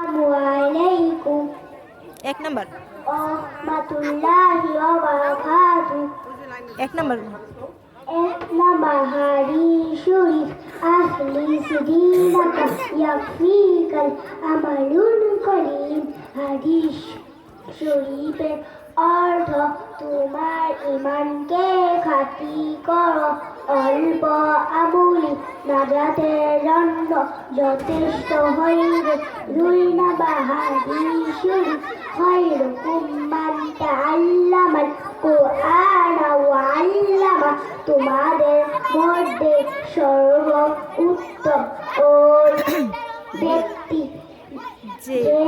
আলাইকুম। এক নাম্বার। রাহমাতুল্লাহি ওয়া বারাকাতুহু। এক নাম্বার। এক নাম্বার হাদিস শরীফ আখলিস দীনাকা ইয়াকফিকাল আমালুল কলিম। হাদিস শরীফের অর্থ তোমার ইমানকে খাঁটি করো, অল্প আমলি নাজাতের জন্য যথেষ্ট হইবে। দুই নাম্বার হাদিস শরীফ খায়রুকুম মান তাআল্লামাল কুরআনা ওয়া আল্লামা। তোমাদের মধ্যে সর্বোত্তম ওই ব্যক্তি যে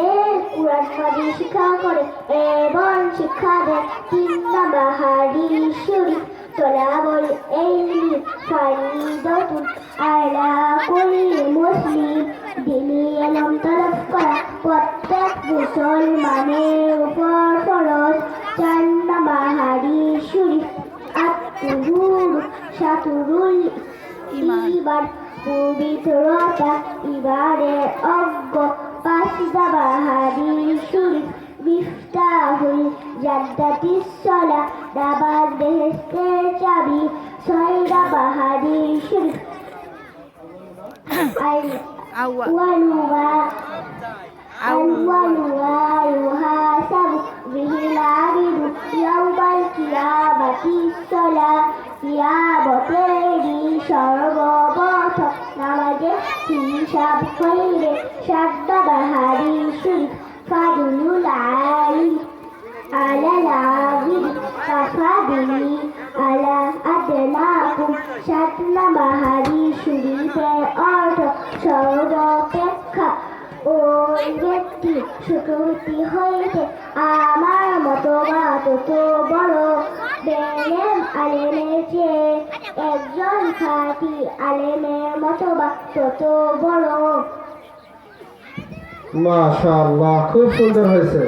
কুরআন হাদিস শিক্ষা করে এবং শিক্ষা দেয়। তিন নাম্বার হাদিস শরীফ তলাবুল ইলমি ফারিদাতুন আলা কুল্লি মুসলিম। দ্বীনি ইলম তলব করা প্রত্যেক মুসলমানের উপর ফরজ। চার নাম্বার হাদিস শরীফ আত-তুহুর শাতুরুল ঈমান। পবিত্রতা ইবাদের অঙ্গ। পাঁচ নাম্বার হাদিস শরীফ মিফতাহুল জান্নাতিস সালাহ, নামাজ বেহেশতের চাবি। ছয় নাম্বার হাদিস শরীফ আউয়ালুমা ইউহাসাবু বিহিল আবিদু ইয়াউমাল কিয়ামাতিস সালাহ। কিয়ামতেরই সর্বপ্রথম নামাজের হিসাব হইবে। সাত নাম্বার হাদিস শরীফ ফাদলুল আলিম আলাল আবিদ কাফাবিহি আলা আদনাকুম। সাত নাম্বার হাদিস শরীফের অর্থ সর্বাপেক্ষা ওই ব্যক্তি সুখী হইতে আমার মতবা তত বড়। বেলেম আলেমের চেয়ে একজন খাঁটি আলেমের মতবা তত বড়। মাশাআল্লাহ, খুব সুন্দর হয়েছে।